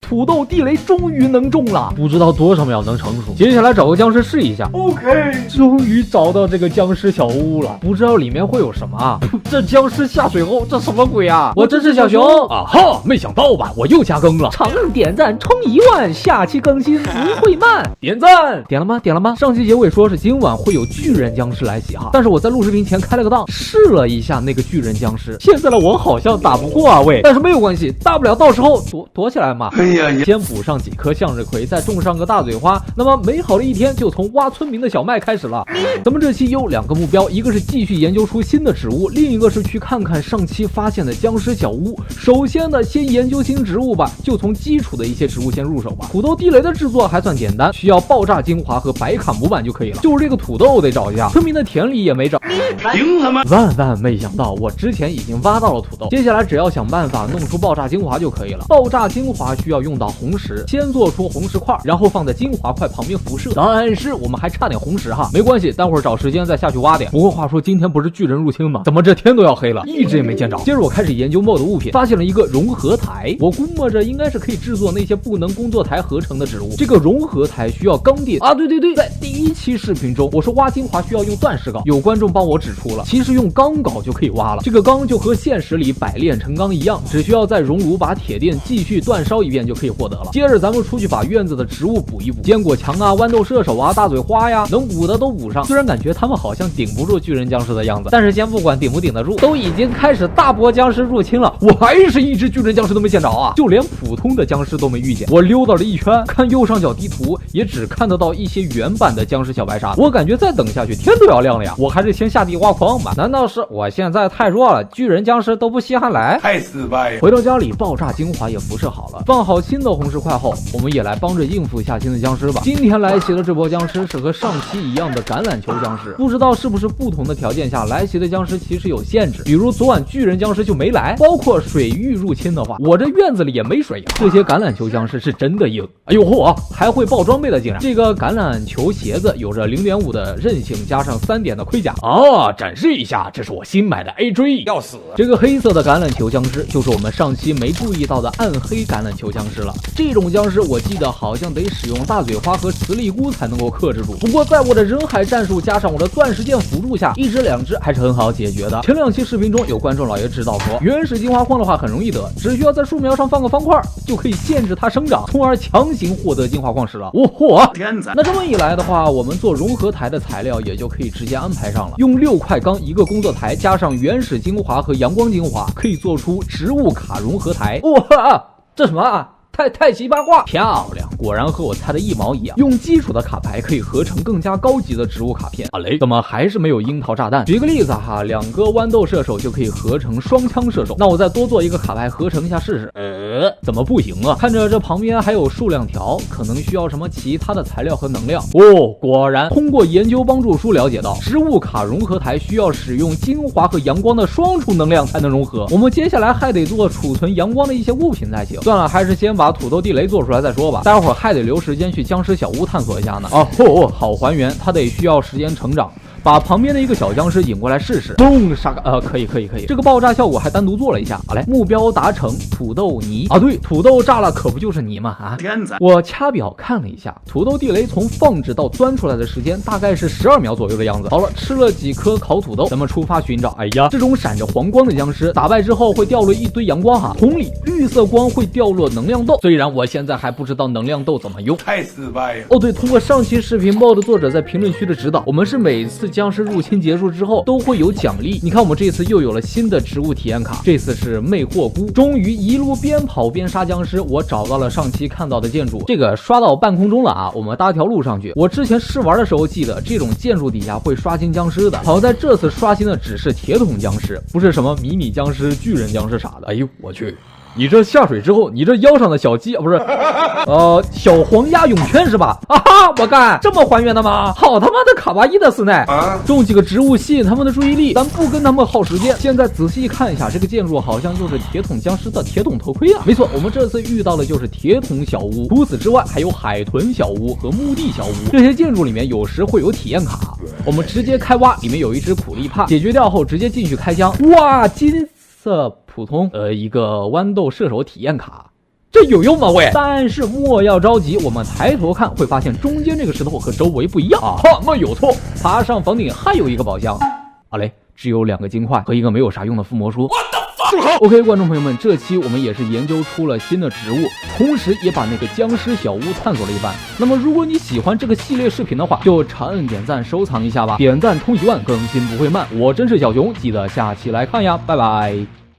土豆地雷终于能中了，不知道多少秒能成熟。接下来找个僵尸试一下。OK， 终于找到这个僵尸小屋了，不知道里面会有什么啊？这僵尸下水后，这什么鬼啊？我真是小熊啊哈！没想到吧，我又加更了。长按点赞冲1万，下期更新不会慢。点赞点了吗？点了吗？上期结尾说是今晚会有巨人僵尸来袭哈，但是我在录视频前开了个档，试了一下那个巨人僵尸，现在的我好像打不过啊喂，但是没有关系，大不了到时候躲起来嘛。哎呀，先补上几颗向日葵，再种上个大嘴花，那么美好的一天就从挖村民的小麦开始了。咱们这期有2个目标，一个是继续研究出新的植物，另一个是去看看上期发现的僵尸小屋。首先呢，先研究新植物吧，就从基础的一些植物先入手吧。土豆地雷的制作还算简单，需要爆炸精华和白卡模板就可以了。就是这个土豆得找一下，村民的田里也没找。凭什么？万没想到，我之前已经挖到了土豆，接下来只要想办法弄出爆炸精华就可以了。爆炸精华需要用到红石，先做出红石块，然后放在精华块旁边辐射。但是我们还差点红石哈，没关系，待会儿找时间再下去挖点。不过话说，今天不是巨人入侵吗？怎么这天都要黑了，一直也没见着。接着我开始研究 mod 物品，发现了一个融合台，我估摸着应该是可以制作那些不能工作台合成的植物。这个融合台需要钢锭啊，对，在第1期视频中我说挖精华需要用钻石镐，有观众帮我指出了，其实用钢镐就可以挖了。这个钢就和现实里百炼成钢一样，只需要再熔炉把铁锭继续煅烧一遍就可以获得了。接着咱们出去把院子的植物补一补，坚果墙啊、豌豆射手啊、大嘴花呀，能补的都补上。虽然感觉他们好像顶不住巨人僵尸的样子，但是先不管顶不顶得住，都已经开始大波僵尸入侵了，我还是一只巨人僵尸都没见着啊，就连普通的僵尸都没遇见。我溜达了一圈，看右上角地图也只看得到一些原版的僵尸小白鲨，我感觉再等下去天都要亮了呀，我还是先下地挖矿吧。难道是我现在太弱了，巨人僵尸都不稀罕来？太失败了。回到家里，爆炸精华也辐射好了，放好新的红石块后，我们也来帮着应付一下新的僵尸吧。今天来袭的这波僵尸是和上期一样的橄榄球僵尸，不知道是不是不同的条件下来袭的僵尸其实有限制，比如昨晚巨人僵尸就没来，包括水域入侵的话，我这院子里也没水呀。这些橄榄球僵尸是真的硬，哎呦嚯，还会爆装备的竟然。这个橄榄球鞋子有着0.5的韧性，加上3点的盔甲啊，展示一下，这是我新买的 AJ， 要死。这个黑色的橄榄球僵尸就是我们上期没注意到的暗黑橄榄球僵尸了。这种僵尸我记得好像得使用大嘴花和磁力菇才能够克制住，不过在我的人海战术加上我的钻石剑辅助下，1只2只还是很好解决的。前2期视频中有观众老爷知道说，原始金花矿的话很容易得，只需要在树苗上放个方块就可以限制它生长，从而强行获得金花矿石了。嚯，天才！那这么一来的话，我们做融合台的材料也就可以直接安排上了，用6块钢1个工作台，加上原始精华和阳光精华，可以做出植物卡融合台。哇，这什么啊？太极八卦，漂亮！果然和我猜的一毛一样。用基础的卡牌可以合成更加高级的植物卡片。啊雷，怎么还是没有樱桃炸弹？举个例子哈，2个豌豆射手就可以合成双枪射手。那我再多做一个卡牌合成一下试试。怎么不行啊？看着这旁边还有数量条，可能需要什么其他的材料和能量。哦，果然通过研究帮助书了解到，植物卡融合台需要使用精华和阳光的双重能量才能融合。我们接下来还得做储存阳光的一些物品才行。算了，还是先把土豆地雷做出来再说吧，待会儿还得留时间去僵尸小屋探索一下呢。好还原，它得需要时间成长。把旁边的一个小僵尸引过来试试，咚，杀个可以。这个爆炸效果还单独做了一下。好嘞，目标达成，土豆泥啊，对，土豆炸了可不就是泥吗？啊，天才！我掐表看了一下，土豆地雷从放置到钻出来的时间大概是12秒左右的样子。好了，吃了几颗烤土豆，咱们出发寻找。哎呀，这种闪着黄光的僵尸打败之后会掉落一堆阳光哈，同理，绿色光会掉落能量豆。虽然我现在还不知道能量豆怎么用，太失败了。哦对，通过上期视频mod作者在评论区的指导，我们是每次僵尸入侵结束之后都会有奖励。你看我们这次又有了新的植物体验卡，这次是魅惑菇。终于一路边跑边杀僵尸，我找到了上期看到的建筑，这个刷到半空中了啊，我们搭条路上去。我之前试玩的时候记得这种建筑底下会刷新僵尸的，好在这次刷新的只是铁桶僵尸，不是什么迷你僵尸、巨人僵尸啥的。哎呦我去，你这下水之后，你这腰上的小鸡不是小黄鸭泳圈是吧？啊哈，我干，这么还原的吗？好他妈的卡哇伊的斯奈啊！种几个植物吸引他们的注意力，咱不跟他们耗时间。现在仔细看一下，这个建筑好像就是铁桶僵尸的铁桶头盔啊。没错，我们这次遇到的就是铁桶小屋。除此之外，还有海豚小屋和墓地小屋。这些建筑里面有时会有体验卡，我们直接开挖，里面有一只苦力怕，解决掉后直接进去开枪。哇，金色普通一个豌豆射手体验卡。这有用吗喂？但是莫要着急，我们抬头看会发现中间这个石头和周围不一样啊，没有错。爬上房顶还有一个宝箱，好嘞，只有2个金块和一个没有啥用的附魔书。OK， 观众朋友们，这期我们也是研究出了新的植物，同时也把那个僵尸小屋探索了一番。那么如果你喜欢这个系列视频的话，就长按点赞收藏一下吧，点赞冲1万，更新不会慢。我真是小熊，记得下期来看呀，拜拜。